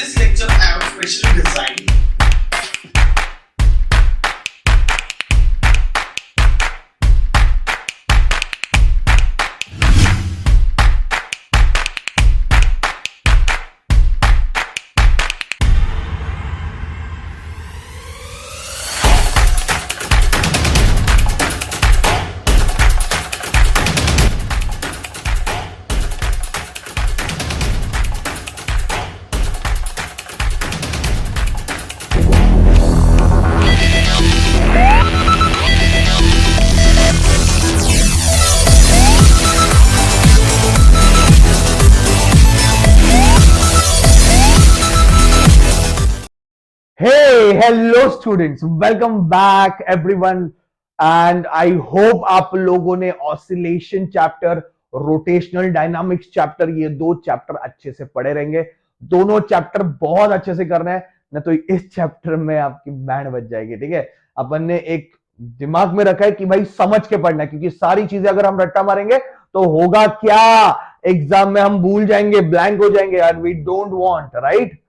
This lecture I have specially designed. Hey, hello students, welcome back everyone and I hope आप लोगों ने oscillation chapter, rotational dynamics chapter, ये दो chapter अच्छे से पढ़े रहेंगे। दोनों चैप्टर बहुत अच्छे से करना है ना, तो इस चैप्टर में आपकी बैंड बज जाएगी। ठीक है, अपन ने एक दिमाग में रखा है कि भाई समझ के पढ़ना है, क्योंकि सारी चीजें अगर हम रट्टा मारेंगे तो होगा क्या, एग्जाम में हम भूल जाएंगे, ब्लैंक हो जाएंगे यार। We don't want, right?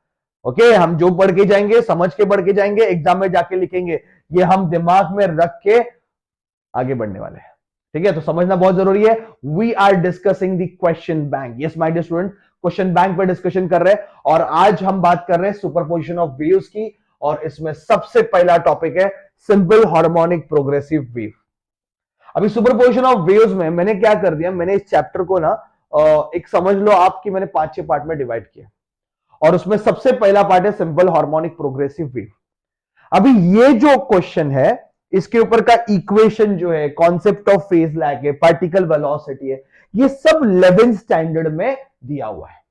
Okay, हम जो पढ़ के जाएंगे, समझ के पढ़ के जाएंगे, एग्जाम में जाके लिखेंगे, ये हम दिमाग में रख के आगे बढ़ने वाले हैं। ठीक है, तो समझना बहुत जरूरी है। We are discussing the question bank. Yes my dear student, question bank पर डिस्कशन कर रहे हैं और आज हम बात कर रहे हैं सुपरपोजिशन ऑफ वेव्स की, और इसमें सबसे पहला टॉपिक है सिंपल हार्मोनिक प्रोग्रेसिव वेव। अभी सुपरपोजिशन ऑफ वेव्स में मैंने क्या कर दिया, मैंने इस चैप्टर को ना एक समझ लो आपकी मैंने 5-6 पार्ट में डिवाइड किया, और उसमें सबसे पहला पार्ट है सिंपल हार्मोनिक प्रोग्रेसिव वेव। अभी ये जो क्वेश्चन है, इसके ऊपर का इक्वेशन जो है, कॉन्सेप्ट ऑफ फेज लैग है, पार्टिकल वेलोसिटी है, ये सब 11th स्टैंडर्ड में दिया हुआ है।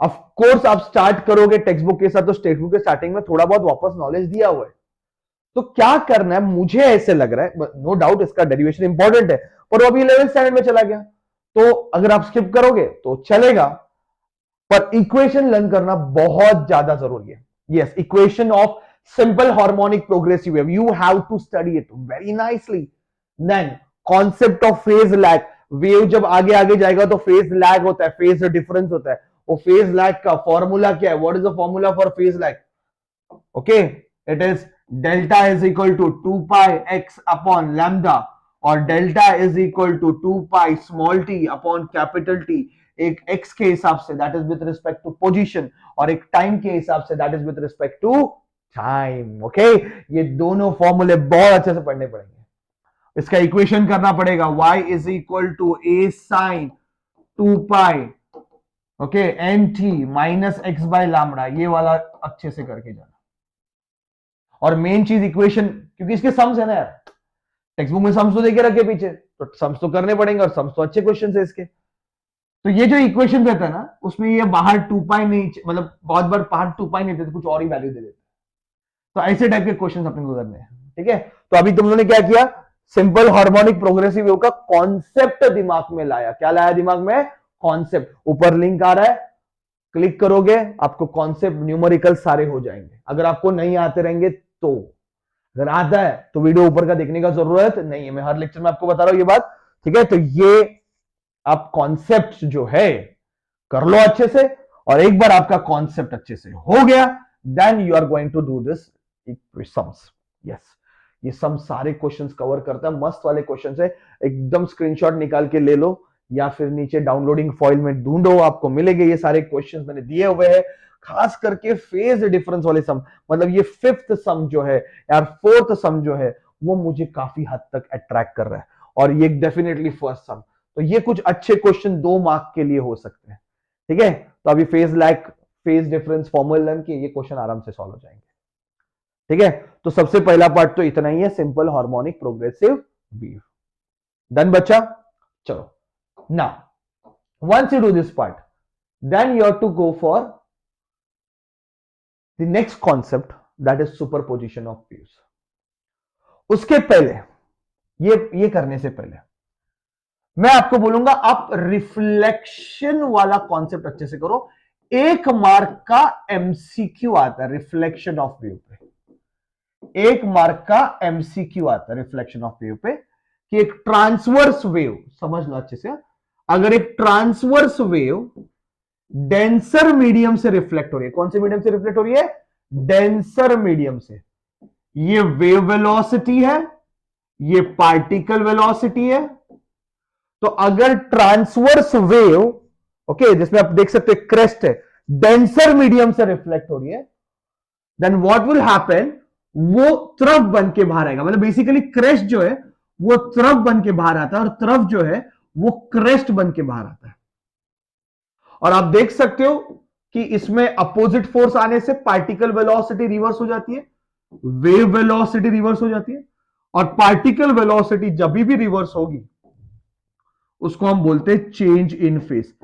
ऑफ कोर्स आप स्टार्ट करोगे टेक्स्ट बुक के साथ, तो टेक्स्ट बुक के स्टार्टिंग में थोड़ा बहुत वापस नॉलेज दिया हुआ है। तो क्या करना है, मुझे ऐसे लग रहा है, नो डाउट इसका डेरिवेशन इंपॉर्टेंट है, पर वो अभी 11th स्टैंडर्ड में चला गया, तो अगर आप स्किप करोगे तो चलेगा, पर इक्वेशन लर्न करना बहुत ज्यादा जरूरी है। Yes, equation of simple harmonic progressive wave, you have to study it very nicely. Then concept of phase lag, wave जब आगे आगे जाएगा तो फेज लैग होता है, फेज डिफरेंस होता है। वो फेज लैग का फॉर्मूला क्या है, what is the formula for phase lag? Okay, it is delta is equal to 2 pi X upon lambda, और delta is equal to 2 pi small t upon capital T. एक x के हिसाब से that is with respect to position, और एक time के हिसाब से that is with respect to time. Okay, ये दोनों फॉर्मूले बहुत अच्छे से पढ़ने पड़ेंगे। इसका इक्वेशन करना पड़ेगा, y is equal to a sine 2 pi okay N T minus X by lambda, ये वाला अच्छे से करके जाना। और मेन चीज इक्वेशन, क्योंकि इसके सम्स है ना यार, टेक्स्ट बुक में सम्स तो देके रखे पीछे, तो सम्स तो करने पड़ेंगे, और सम्स तो अच्छे क्वेश्चन है इसके। तो ये जो इक्वेशन रहता है ना, उसमें ये बाहर 2 पाई नहीं, मतलब बहुत बार बाहर 2 पाई नहीं देते, कुछ और ही वैल्यू दे देते। तो ऐसे टाइप के क्वेश्चन अपने को करने हैं। ठीक है, तो अभी तुम लोगों ने क्या किया, सिंपल हार्मोनिक प्रोग्रेसिव वेव का कॉन्सेप्ट दिमाग में लाया। क्या लाया दिमाग में? कॉन्सेप्ट। ऊपर लिंक आ रहा है, क्लिक करोगे आपको कॉन्सेप्ट न्यूमेरिकल सारे हो जाएंगे। अगर आपको नहीं आते रहेंगे तो, अगर आता है तो वीडियो ऊपर का देखने का जरूरत नहीं है, मैं हर लेक्चर में आपको बता रहा हूं ये बात। ठीक है, तो ये आप कॉन्सेप्ट जो है कर लो अच्छे से, और एक बार आपका कॉन्सेप्ट अच्छे से हो गया, then you are going to do this sums. Yes, ये सम सारे क्वेश्चंस कवर करता है, मस्त वाले क्वेश्चंस है, एकदम स्क्रीनशॉट निकाल के ले लो, या फिर नीचे डाउनलोडिंग फाइल में ढूंढो, आपको मिलेंगे ये सारे क्वेश्चंस मैंने दिए हुए हैं। खास करके फेज डिफरेंस वाले सम, मतलब ये 5th सम जो है यार, 4th सम जो है, वो मुझे काफी हद तक अट्रैक्ट कर रहा है, और ये डेफिनेटली फर्स्ट सम। तो ये कुछ अच्छे क्वेश्चन 2 मार्क के लिए हो सकते हैं। ठीक है, तो अभी phase lag, phase difference formula learn किए, ये क्वेश्चन आराम से सॉल्व हो जाएंगे। ठीक है, तो सबसे पहला पार्ट तो इतना ही है, simple harmonic progressive wave. Done बच्चा? चलो, now once you do this part, then you have to go for the next concept, that is superposition of waves. उसके पहले, ये करने से पहले मैं आपको बोलूंगा आप रिफ्लेक्शन वाला कॉन्सेप्ट अच्छे से करो। 1 मार्क का एमसीक्यू आता है रिफ्लेक्शन ऑफ वेव पे, 1 मार्क का एमसीक्यू आता है रिफ्लेक्शन ऑफ वेव पे, कि एक ट्रांसवर्स वेव, समझ लो अच्छे से, अगर एक ट्रांसवर्स वेव डेंसर मीडियम से रिफ्लेक्ट हो रही है। कौन से मीडियम से रिफ्लेक्ट हो रही है? डेंसर मीडियम से। ये वेव वेलोसिटी है, ये पार्टिकल वेलोसिटी है। तो अगर ट्रांसवर्स वेव, ओके, जिसमें आप देख सकते हैं क्रेस्ट है, डेंसर मीडियम से रिफ्लेक्ट हो रही है, देन व्हाट विल हैपन, वो तरफ बन के बाहर आएगा। मतलब बेसिकली क्रेस्ट जो है वो तरफ बन के बाहर आता है, और तरफ जो है वो क्रेस्ट बन के बाहर आता है। और आप देख सकते हो कि इसमें अपोजिट फोर्स आने से पार्टिकल वेलोसिटी रिवर्स हो जाती है, वेव वेलोसिटी रिवर्स हो जाती है। और पार्टिकल वेलोसिटी जब भी रिवर्स होगी उसको हम बोलते हैं चेंज इन फेस।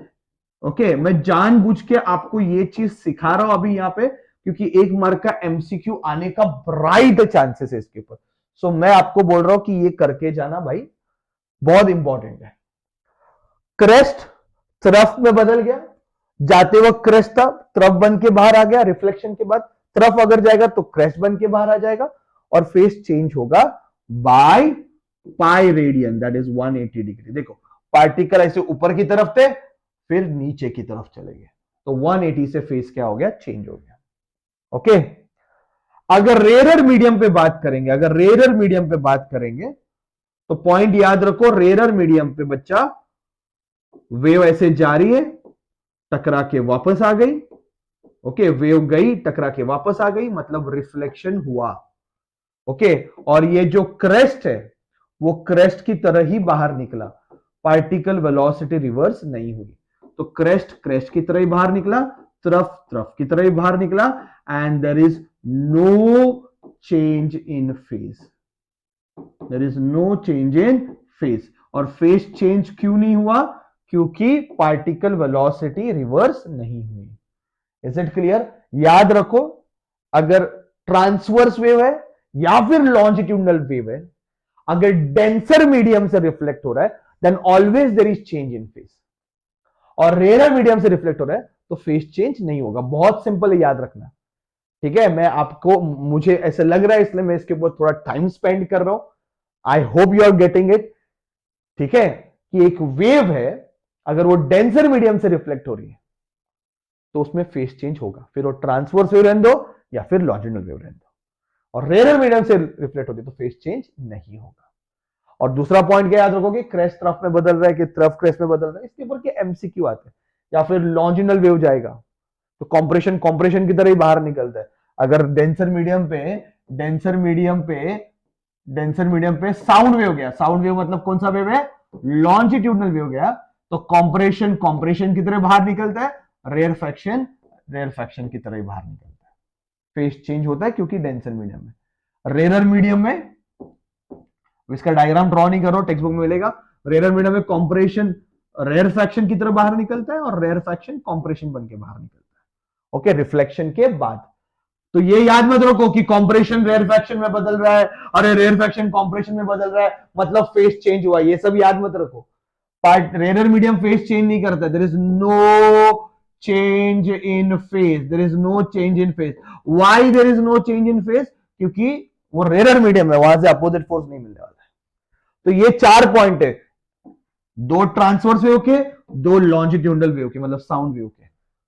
ओके, मैं जानबूझ के आपको ये चीज सिखा रहा हूं अभी यहां पे, क्योंकि एक मार्क का एमसीक्यू आने का ब्राइट चांसेस है इसके ऊपर। सो मैं आपको बोल रहा हूं कि ये करके जाना भाई, बहुत इंपॉर्टेंट है। क्रेस्ट तरफ में बदल गया, जाते वक्त क्रेस्ट था, तरफ बन के बाहर आ गया, रिफ्लेक्शन के बाद तरफ अगर जाएगा तो क्रेस्ट बन के बाहर आ जाएगा, और फेस चेंज होगा by pi radian, that is 180 degree. देखो, पार्टिकल ऐसे ऊपर की तरफ थे, फिर नीचे की तरफ चले गए, तो 180 से फेस क्या हो गया? चेंज हो गया। ओके, अगर रेरर मीडियम पे बात करेंगे, अगर रेरर मीडियम पे बात करेंगे, तो पॉइंट याद रखो, रेरर मीडियम पे बच्चा वेव ऐसे जा रही है, टकरा के वापस आ गई। ओके, वेव गई, टकरा के वापस आ गई, मतलब रिफ्लेक्शन हुआ। ओके, और ये जो क्रेस्ट है वो क्रेस्ट की तरह ही बाहर निकला, पार्टिकल वेलोसिटी रिवर्स नहीं हुई। तो क्रेस्ट क्रेस्ट की तरह ही बाहर निकला, तरफ तरफ की तरह ही बाहर निकला, and there is no change in phase, there is no change in phase. और फेज चेंज क्यों नहीं हुआ? क्योंकि पार्टिकल वेलोसिटी रिवर्स नहीं हुई। Is it clear? याद रखो, अगर ट्रांसवर्स वेव है या फिर लॉन्जिट्यूडनल वेव है, अगर डेंसर मीडियम से रिफ्लेक्ट हो रहा है, then always there is change in phase. और रेयर मीडियम से रिफ्लेक्ट हो रहा है तो फेस चेंज नहीं होगा। बहुत सिंपल है, याद रखना। ठीक है, मैं आपको, मुझे ऐसे लग रहा है इसलिए मैं इसके ऊपर थोड़ा टाइम स्पेंड कर रहा हूं। I hope you are getting it. ठीक है, कि एक वेव है, अगर वो डेंसर मीडियम से रिफ्लेक्ट हो रही है तो उसमें फेस चेंज होगा, फिर वो ट्रांसवर्स वेव रहने दो या फिर लॉन्जिट्यूडनल वेव रहने दो। और रेयर मीडियम से रिफ्लेक्ट होती है तो फेस चेंज नहीं होगा। और दूसरा पॉइंट क्या याद रखोगे, क्रेस्ट तरफ में बदल रहा है कि तरफ क्रेस्ट में बदल रहा है, इसके ऊपर के एमसीक्यू आते हैं। या फिर लॉन्जिट्यूडनल वेव जाएगा तो कॉम्प्रेशन कॉम्प्रेशन की तरह ही बाहर निकलता है। अगर डेंसर मीडियम पे डेंसर मीडियम पे साउंड वेव गया, साउंड वेव मतलब कौन सा वेव है? लॉन्जिट्यूडनल वेव गया, तो कॉम्प्रेशन कॉम्प्रेशन की तरह बाहर निकलता है, रेयर फ्रैक्शन की तरह ही बाहर निकलता है। फेस चेंज होता है क्योंकि डेंसर मीडियम में। रेयर मीडियम में, इसका डायग्राम ड्रॉ नहीं करो, टेक्स्ट बुक में मिलेगा। रेयर मीडियम में कॉम्प्रेशन रेयर फ्रैक्शन की तरह बाहर निकलता है, और रेयर फ्रैक्शन कॉम्प्रेशन बन के बाहर निकलता है। ओके, रिफ्लेक्शन के बाद। तो ये याद मत रखो कि कॉम्प्रेशन रेयर फ्रैक्शन में बदल रहा है, अरे रेयर फ्रैक्शन कॉम्प्रेशन में बदल रहा है मतलब फेस चेंज हुआ, ये सब याद मत रखो। Part rare medium phase change नहीं करता, there is no change in phase, there is no change in phase. Why there is no change in phase? क्योंकि वो रेयर मीडियम है, वहां से अपोजिट फोर्स नहीं मिलने वाला है। तो ये 4 पॉइंट है, 2 ट्रांसवर्स वेव के, 2 लॉन्जिट्यूडनल वेव के, मतलब साउंड वेव के।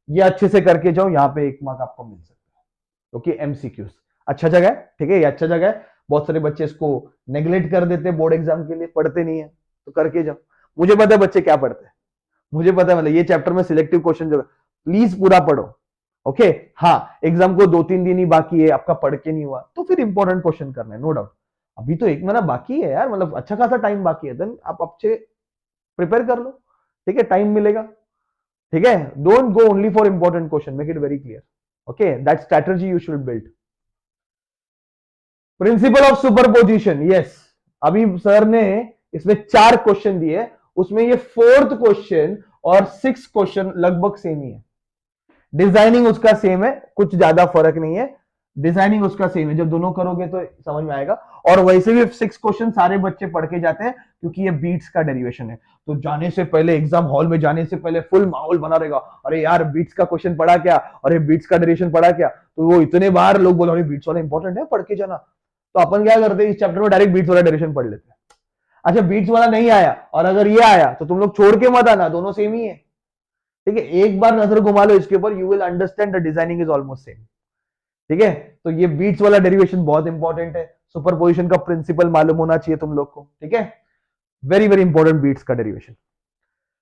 ये अच्छे से करके जाओ, यहां पे 1 मार्क आपको मिल सकता है, क्योंकि एमसीक्यूज अच्छा जगह है। ठीक है, ये अच्छा जगह है। बहुत सारे बच्चे इसको नेग्लेक्ट कर देते हैं, बोर्ड एग्जाम के लिए पढ़ते नहीं है, तो करके जाओ। मुझे पता है बच्चे क्या पढ़ते हैं, मुझे पता है। मतलब ये चैप्टर में सिलेक्टिव क्वेश्चन जो है, प्लीज पूरा पढ़ो। ओके, हाँ, एग्जाम को 2-3 दिन ही बाकी है, आपका पढ़ के नहीं हुआ तो फिर इंपॉर्टेंट क्वेश्चन करना है, नो डाउट। अभी तो 1 महीना बाकी है यार, मतलब अच्छा खासा टाइम बाकी है, देन आप अच्छे प्रिपेयर कर लो। ठीक है, टाइम मिलेगा। ठीक है, don't go only for important question, make it very clear. Okay, that strategy you should build. Principle of superposition, yes. अभी सर ने इसमें 4 क्वेश्चन दिए, उसमें ये 4th क्वेश्चन और 6 क्वेश्चन लगभग सेम ही है। डिजाइनिंग उसका सेम है, कुछ ज्यादा फर्क नहीं है, डिजाइनिंग उसका सेम है। जब दोनों करोगे तो समझ में आएगा। और वैसे भी 6 क्वेश्चन सारे बच्चे पढ़ के जाते हैं, क्योंकि ये बीट्स का डेरिवेशन है। तो जाने से पहले, एग्जाम हॉल में जाने से पहले फुल माहौल बना रहेगा, अरे यार बीट्स का क्वेश्चन पढ़ा क्या, अरे बीट्स का डेरिवेशन पढ़ा क्या। तो वो इतने बार लोग बोले बीट्स वाला इंपॉर्टेंट है, पढ़ के जाना। तो अपन क्या करते हैं, इस चैप्टर में डायरेक्ट बीट्स वाला डेरिवेशन पढ़ लेते हैं। अच्छा, बीट्स वाला नहीं आया और अगर ये आया तो तुम लोग छोड़ के मत आना, दोनों सेम ही है। ठीक है, एक बार नजर घुमा लो इसके ऊपर, you will understand the designing is almost same. ठीक है, तो ये बीट्स वाला डेरिवेशन बहुत इंपॉर्टेंट है, सुपरपोजिशन का प्रिंसिपल मालूम होना चाहिए तुम लोग को। ठीक है, वेरी वेरी इंपॉर्टेंट बीट्स का डेरिवेशन।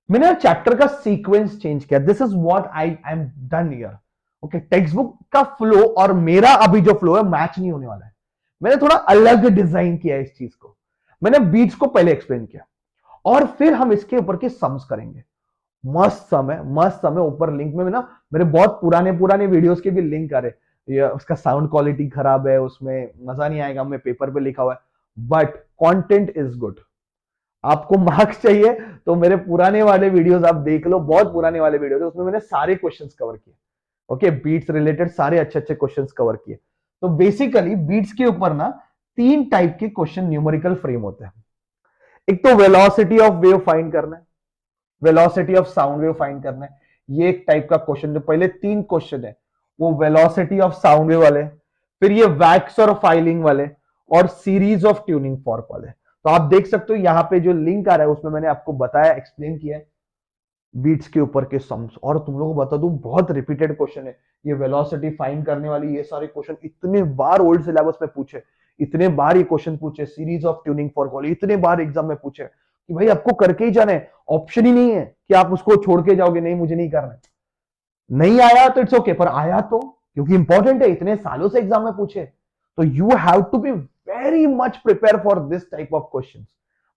मैंने चैप्टर का सीक्वेंस चेंज किया, this is what I am done here. Okay, text book का फ्लो और मेरा अभी जो फ्लो है मैच नहीं होने वाला है, मैंने थोड़ा अलग डिजाइन किया इस चीज को। मैंने बीट्स को पहले एक्सप्लेन किया और फिर हम इसके ऊपर के सम्स करेंगे। मस्त सम है, मस्त सम है। ऊपर लिंक में ना मेरे बहुत पुराने पुराने वीडियोस के भी लिंक आ रहे, ये उसका साउंड क्वालिटी खराब है, उसमें मजा नहीं आएगा, मैं पेपर पे लिखा हुआ है, बट कंटेंट इज गुड। आपको मार्क्स चाहिए तो मेरे पुराने वाले वीडियोस आप देख लो, बहुत पुराने वाले वीडियोस है, उसमें मैंने सारे क्वेश्चंस कवर किए। ओके, बीट्स रिलेटेड सारे अच्छे अच्छे क्वेश्चंस कवर किए। तो बेसिकली बीट्स के ऊपर ना 3 टाइप के क्वेश्चन न्यूमेरिकल फ्रेम होते हैं। एक तो वेलोसिटी ऑफ वेव फाइंड करना है, velocity of sound wave find करना है, ये एक टाइप का क्वेश्चन। जो पहले 3 क्वेश्चन है वो वेलोसिटी ऑफ साउंड वेव वाले, फिर ये वैक्स और फाइलिंग वाले, और सीरीज ऑफ ट्यूनिंग फॉर्क वाले। तो आप देख सकते हो यहाँ पे जो लिंक आ रहा है उसमें मैंने आपको बताया, एक्सप्लेन किया है बीट्स के ऊपर के सम्स। और तुम लोगों को बता दूं बहुत रिपीटेड क्वेश्चन है ये वेलोसिटी फाइंड करने वाली, ये सारे क्वेश्चन इतने बार ओल्ड सिलेबस में पूछे, इतने बार ये क्वेश्चन पूछे, सीरीज ऑफ ट्यूनिंग फॉर्क वाले इतने बार एग्जाम में पूछे कि भाई आपको करके ही जाना है, ऑप्शन ही नहीं है कि आप उसको छोड़ के जाओगे, नहीं मुझे नहीं करना है। नहीं आया तो इट्स ओके, पर आया तो, क्योंकि इंपॉर्टेंट है, इतने सालों से एग्जाम में पूछे, तो you have to be very much prepare for this type of questions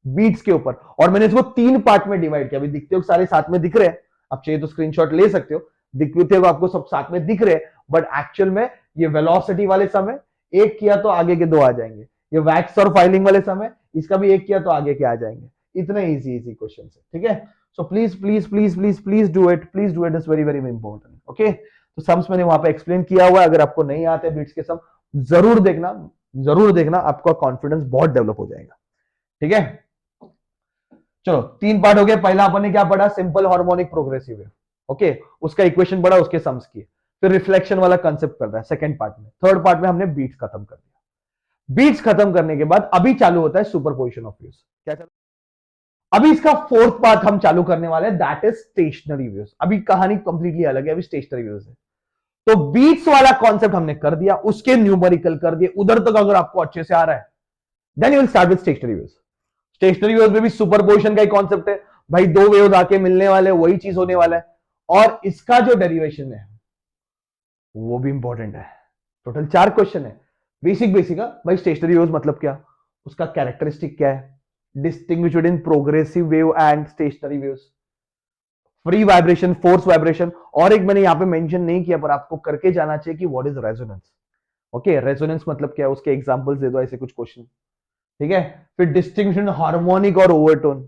beats के ऊपर। और मैंने इसको 3 पार्ट में डिवाइड किया, अभी दिखते हो सारे साथ में दिख रहे हैं, आप चाहिए तो स्क्रीनशॉट ले सकते हो, दिखते हो आपको सब साथ में दिख रहे हैं, बट एक्चुअल में ये वेलोसिटी वाले समय एक किया तो आगे के 2 आ जाएंगे, ये वैक्स और फाइलिंग वाले समय इसका भी एक किया तो आगे के आ जाएंगे। इतने इजी इजी क्वेश्चन है। ठीक है, so please please please please please do it, please do it, is very very important. Okay, तो सम्स मैंने वहां पे एक्सप्लेन किया हुआ है, अगर आपको नहीं आते बीट्स के सम जरूर देखना, जरूर देखना, आपका कॉन्फिडेंस बहुत डेवलप हो जाएगा। ठीक है, चलो 3 पार्ट हो गए। पहला अपन ने क्या पढ़ा, simple harmonic progressive wave. Okay, उसका इक्वेशन पढ़ा, उसके सम्स किए, फिर रिफ्लेक्शन वाला कंसेप्ट कर रहा है सेकंड पार्ट में। थर्ड पार्ट में हमने बीट्स खत्म कर दिया। बीट्स खत्म करने के बाद अभी चालू होता है सुपरपोजिशन ऑफ वेव्स। क्या चालू, अभी इसका फोर्थ पार्ट हम चालू करने वाले हैं, दैट इज स्टेशनरी वेव्स। अभी कहानी कंप्लीटली अलग है, अभी स्टेशनरी वेव्स है। तो बीट्स वाला कॉन्सेप्ट हमने कर दिया, उसके न्यूमेरिकल कर दिए, उधर तक अगर आपको अच्छे से आ रहा है, then you will start with stationary waves. Stationary waves में भी सुपरपोजिशन का ही कॉन्सेप्ट है भाई, 2 वेव्स आके मिलने वाले, वही चीज होने वाला है, और इसका जो डेरिवेशन है वो भी इंपॉर्टेंट है। टोटल 4 क्वेश्चन है, बेसिक बेसिक है भाई। स्टेशनरी वेव्स मतलब क्या, उसका कैरेक्टरिस्टिक क्या है, distinguish between progressive wave and stationery waves, free vibration, force vibration, और एक मैंने यहां पे मेंशन नहीं किया पर आपको करके जाना चाहिए कि what is resonance. Okay, resonance मतलब क्या है, उसके एग्जांपल्स दे दो, ऐसे कुछ क्वेश्चन। ठीक है, फिर डिस्टिंक्शन हार्मोनिक और ओवरटोन,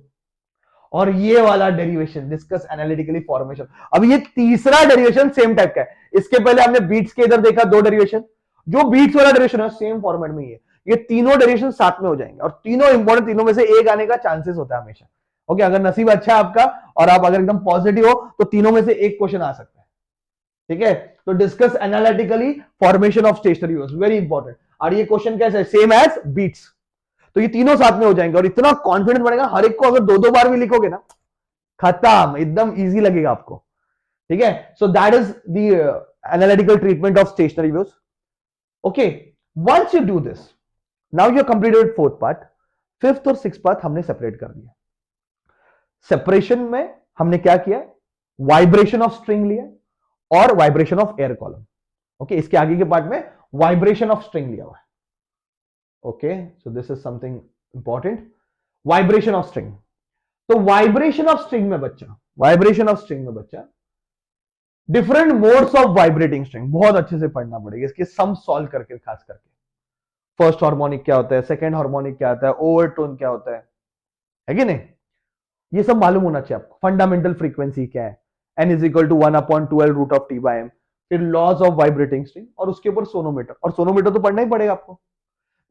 और ये वाला डेरिवेशन डिस्कस एनालिटिकली फॉर्मेशन। अब ये तीसरा डेरिवेशन सेम टाइप का है, इसके पहले हमने बीट्स के इधर देखा 2 डेरिवेशन, जो बीट्स वाला डेरिवेशन है सेम फॉर्मेट में ही है। ये तीनों डेरिवेशन साथ में हो जाएंगे, और तीनों इंपॉर्टेंट, तीनों में से एक आने का चांसेस होता है हमेशा। ओके, अगर नसीब अच्छा है आपका और आप अगर एकदम पॉजिटिव हो तो तीनों में से एक क्वेश्चन आ सकता है। ठीक है, तो discuss analytically formation of stationary waves, very important. और ये क्वेश्चन कैसे है, सेम एज बीट्स, तो ये तीनों साथ में हो जाएंगे, और इतना कॉन्फिडेंस बढ़ेगा, हर एक को अगर 2-2 बार भी लिखोगे ना, खत्म, एकदम इजी लगेगा आपको। ठीक है, so that is the analytical treatment of stationary waves. Okay, once you do this, now you completed 4th part. 5th और 6th पार्ट हमने सेपरेट कर दिया। सेपरेशन में हमने क्या किया, वाइब्रेशन ऑफ स्ट्रिंग लिया और vibration of air column. Okay, इसके आगे के पार्ट में वाइब्रेशन ऑफ स्ट्रिंग लिया हुआ है। Okay, so this is something important, vibration of string. तो वाइब्रेशन ऑफ स्ट्रिंग में बच्चा, वाइब्रेशन ऑफ स्ट्रिंग में बच्चा, different modes of vibrating string बहुत अच्छे से पढ़ना पड़ेगा, इसके सम सॉल्व करके, खास करके फर्स्ट हार्मोनिक क्या होता है, सेकंड हार्मोनिक क्या होता है, ओवरटोन क्या होता है कि नहीं, ये सब मालूम होना चाहिए आपको। फंडामेंटल फ्रीक्वेंसी क्या है, n is equal to 1/12 root of T by M, फिर लॉज ऑफ वाइब्रेटिंग स्ट्रिंग, और उसके ऊपर सोनोमीटर, और सोनोमीटर तो पढ़ना ही पड़ेगा आपको।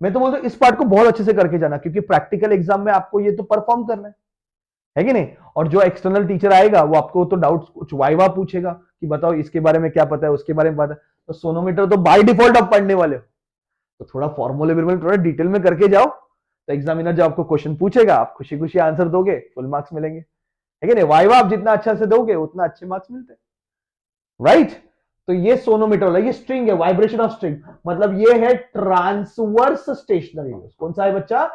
मैं तो बोलता हूं इस पार्ट को बहुत अच्छे से करके जाना, क्योंकि प्रैक्टिकल एग्जाम में आपको ये तो परफॉर्म करना है कि नहीं। और जो एक्सटर्नल टीचर आएगा वो आपको तो डाउट कुछ वाइवा पूछेगा कि बताओ इसके बारे में क्या पता है, उसके बारे में पता है, तो सोनोमीटर तो बाय डिफॉल्ट आप पढ़ने वाले हो, तो थोड़ा फॉर्मूले में थोड़ा डिटेल में करके जाओ, तो एग्जामिनर जब आपको क्वेश्चन पूछेगा आप खुशी खुशी आंसर दोगे, फुल मार्क्स मिलेंगे। है कि नहीं? वाइवा आप जितना अच्छा से दोगे उतना अच्छे मार्क्स मिलते हैं, राइट? तो ये सोनोमीटर वाला, ये स्ट्रिंग है, वाइब्रेशन ऑफ स्ट्रिंग, मतलब ये है ट्रांसवर्स स्टेशनरी वेव्स। कौन सा है बच्चा?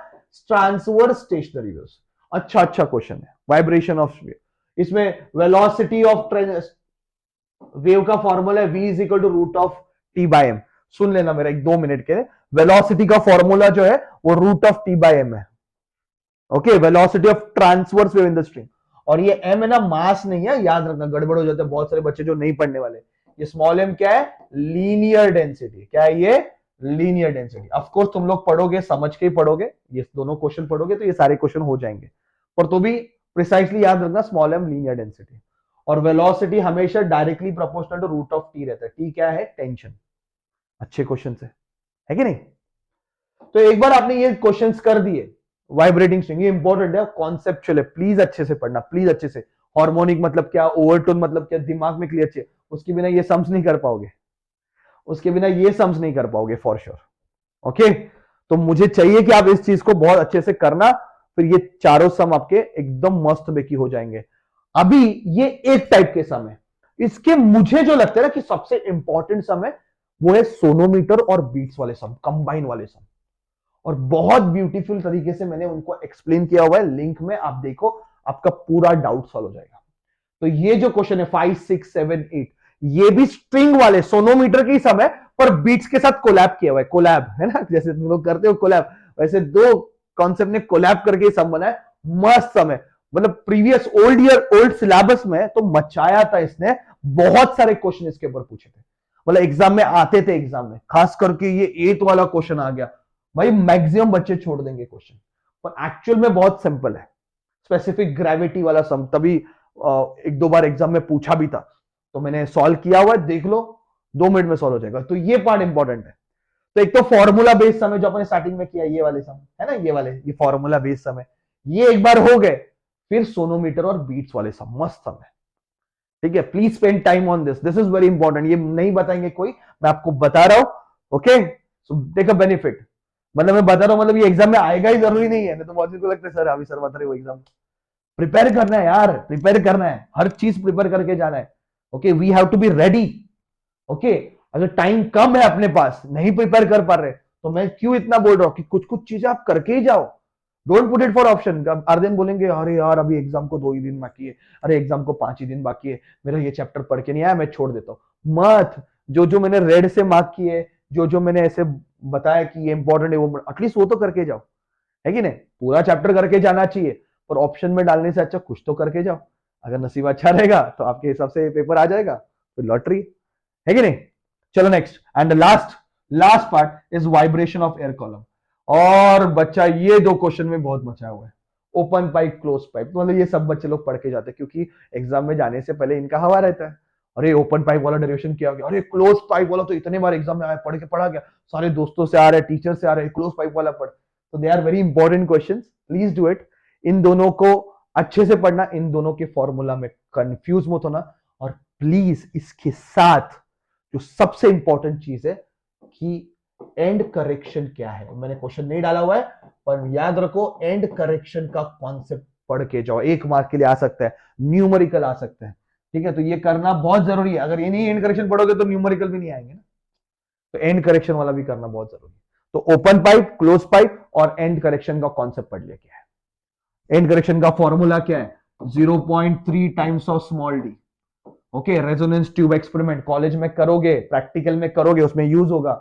Transverse stationary waves. अच्छा क्वेश्चन है, वाइब्रेशन ऑफ वेव। इसमें वेलोसिटी ऑफ वेव का फॉर्मूला है v is equal to root of T by M. सुन लेना मेरा एक 2 मिनट के लिए, वेलोसिटी का फॉर्मूला जो है वो root of T by M है। Okay, velocity of transverse wave in the string. और ये m है ना, मास नहीं है, याद रखना, गड़बड़ हो जाता है बहुत सारे बच्चे जो नहीं पढ़ने वाले। ये स्मॉल m क्या है? Linear density. क्या है ये? Linear density. ऑफ कोर्स तुम लोग पढ़ोगे, समझ के ही पढ़ोगे, ये दोनों क्वेश्चन पढ़ोगे तो ये सारे क्वेश्चन हो जाएंगे, पर तो भी प्रिसाइसली याद रखना, स्मॉल m लीनियर डेंसिटी। और वेलोसिटी हमेशा directly proportional to root of T रहता है। टी क्या है? टेंशन। अच्छे क्वेश्चन है कि नहीं? तो एक बार आपने ये क्वेश्चंस कर दिए, वाइब्रेटिंग स्ट्रिंग, ये इंपॉर्टेंट है, कॉन्सेप्चुअल है, प्लीज अच्छे से पढ़ना, प्लीज अच्छे से। हार्मोनिक मतलब क्या, ओवरटोन मतलब क्या, दिमाग में क्लियर चाहिए, उसके बिना ये सम्स नहीं कर पाओगे, उसके बिना ये सम्स नहीं कर पाओगे फॉर श्योर। ओके, तो मुझे चाहिए कि आप इस चीज को बहुत अच्छे से करना, फिर ये चारों सम आपके एकदम मस्त बेकी हो जाएंगे। अभी ये एक टाइप के सम है, इसके मुझे जो लगता है ना कि सबसे इंपॉर्टेंट सम है, वो है सोनोमीटर और बीट्स वाले सम, कंबाइन वाले सम। और बहुत ब्यूटीफुल तरीके से मैंने उनको एक्सप्लेन किया हुआ है, लिंक में आप देखो, आपका पूरा डाउट सॉल्व हो जाएगा। तो ये जो क्वेश्चन है 5, 6, 7, 8, ये भी स्ट्रिंग वाले सोनोमीटर की सम है, पर बीट्स के साथ कोलैब किया हुआ है। कोलैब है ना, जैसे तुम लोग करते हो कोलैब, वैसे दो कॉन्सेप्ट ने कोलैब करके सम बना है। मस्त सम है, मतलब प्रीवियस ओल्ड सिलेबस में तो मचाया था इसने, बहुत सारे क्वेश्चन इसके ऊपर पूछे थे, मतलब एग्जाम में आते थे, एग्जाम में खास करके ये 8 वाला क्वेश्चन आ गया भाई, मैक्सिमम बच्चे छोड़ देंगे क्वेश्चन, पर एक्चुअल में बहुत सिंपल है। स्पेसिफिक ग्रेविटी वाला सम तभी एक दो बार एग्जाम में पूछा भी था, तो मैंने सॉल्व किया हुआ है, देख लो, 2 मिनट में सॉल्व हो जाएगा। तो ये पार्ट इंपॉर्टेंट है। तो एक तो फॉर्मूला बेस्ड सम है जो अपने स्टार्टिंग में किया, ये वाले सम है ना, ये वाले, ये फॉर्मूला बेस्ड सम है, ये एक बार हो गए, फिर सोनोमीटर और बीट्स वाले सम, मस्त सम है। ठीक है, please spend time on this, this is very important. ये नहीं बताएंगे कोई, मैं आपको बता रहा हूं। Okay, so take a benefit, मतलब मैं बता रहा हूं, मतलब ये एग्जाम में आएगा ही जरूरी नहीं है, नहीं तो बहुत को लगता है सर अभी सर बता रहे हो एग्जाम, प्रिपेयर करना है यार, प्रिपेयर करना है, हर चीज प्रिपेयर करके जाना है। Okay, we have to be ready. Okay, अगर टाइम कम है अपने पास, नहीं प्रिपेयर कर पा रहे, तो मैं क्यों इतना बोल रहा हूं कि कुछ कुछ चीजें आप करके ही जाओ, don't put it for option. अर्देन बोलेंगे अरे यार अभी एग्जाम को 2 ही दिन बाकी है, अरे एग्जाम को 5 ही दिन बाकी है, मेरा ये चैप्टर पढ़ के नहीं आया, मैं छोड़ देता हूं। मत, जो जो मैंने रेड से मार्क किए, जो जो मैंने ऐसे बताया कि ये इंपॉर्टेंट है, वो एटलीस्ट वो तो करके जाओ, है कि नहीं? पूरा चैप्टर करके जाना चाहिए, पर ऑप्शन में डालने से अच्छा कुछ तो करके जाओ। अगर नसीब अच्छा रहेगा तो आपके हिसाब से पेपर आ जाएगा, तो लॉटरी है कि नहीं? चलो next and last, last part is vibration of air column. और बच्चा ये दो क्वेश्चन में बहुत मचा हुआ है, ओपन पाइप क्लोज पाइप, तो मतलब ये सब बच्चे लोग पढ़ के जाते हैं, क्योंकि एग्जाम में जाने से पहले इनका हवा रहता है, अरे ओपन पाइप वाला डेरिवेशन क्या हो गया, अरे क्लोज पाइप वाला तो इतने बार एग्जाम में आया, पढ़ के पढ़ा गया, सारे दोस्तों से आ रहे, टीचर से आ रहे, क्लोज पाइप वाला पढ़। तो they are very important question, please do it. इन दोनों को अच्छे से पढ़ना, इन दोनों के फॉर्मूला में कंफ्यूज मत होना, और प्लीज इसके साथ जो सबसे इंपॉर्टेंट चीज है कि एंड करेक्शन क्या है, मैंने क्वेश्चन नहीं डाला हुआ है, पर याद रखो एंड करेक्शन का कॉन्सेप्ट पढ़ के जाओ, 1 मार्क के लिए आ सकता है, न्यूमेरिकल आ सकता है। ठीक है, तो ये करना बहुत जरूरी है, अगर ये नहीं एंड करेक्शन पढ़ोगे तो न्यूमेरिकल भी नहीं आएंगे ना, तो एंड करेक्शन वाला भी करना बहुत जरूरी है। तो ओपन पाइप, क्लोज पाइप और एंड करेक्शन का कॉन्सेप्ट पढ़ लिया क्या है। एंड करेक्शन का फॉर्मूला क्या है? 0.3 times of small D. Okay, resonance tube experiment college में करोगे, प्रैक्टिकल में करोगे, उसमें यूज होगा।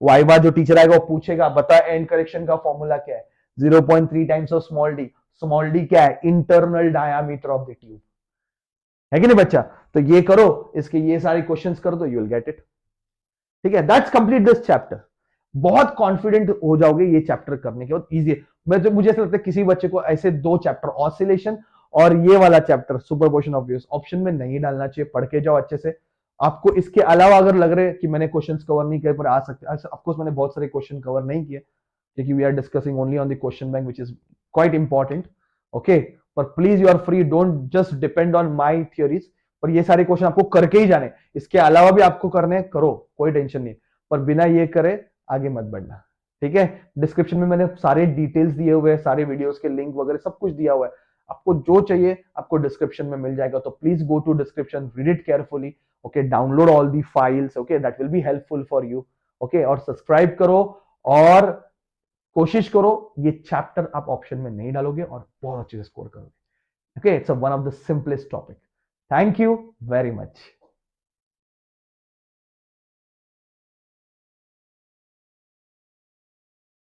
वाइवा जो टीचर आएगा वो पूछेगा बता एंड करेक्शन का फॉर्मूला क्या है, 0.3 times of small D. Small D क्या है? Internal diameter of the tube, है कि नहीं बच्चा? तो ये करो, इसके ये सारे क्वेश्चंस कर दो, यू विल गेट इट। ठीक है, दैट्स कंप्लीट दिस चैप्टर। बहुत कॉन्फिडेंट हो जाओगे ये चैप्टर करने के बाद, इजी है। मुझे ऐसा लगता है किसी बच्चे को ऐसे 2 चैप्टर, ऑसिलेशन और ये वाला chapter superposition of waves, option में नहीं डालना चाहिए, पढ़ के जाओ अच्छे से। आपको इसके अलावा अगर लग रहा है कि मैंने क्वेश्चंस कवर नहीं किए, पर आ सकते, ऑफ कोर्स मैंने बहुत सारे क्वेश्चन कवर नहीं किए, क्योंकि we are discussing only on the question bank which is quite important. Okay, पर please you are free, don't just depend on my theories, पर ये सारे क्वेश्चन आपको करके ही जाने, इसके अलावा भी आपको करने, करो, कोई टेंशन नहीं, पर बिना ये करे आगे मत बढ़ना। ठीक है, डिस्क्रिप्शन में मैंने सारे डिटेल्स दिए हुए हैं, सारे वीडियोस के लिंक वगैरह सब कुछ दिया हुआ है, आपको जो चाहिए आपको डिस्क्रिप्शन में मिल जाएगा, तो please go to description, read it carefully, okay, download all the files, okay, that will be helpful for you, okay, और सब्सक्राइब करो और कोशिश करो ये चैप्टर आप ऑप्शन में नहीं डालोगे और बहुत अच्छे से स्कोर करोगे, okay, it's one of the simplest topic. Thank you very much.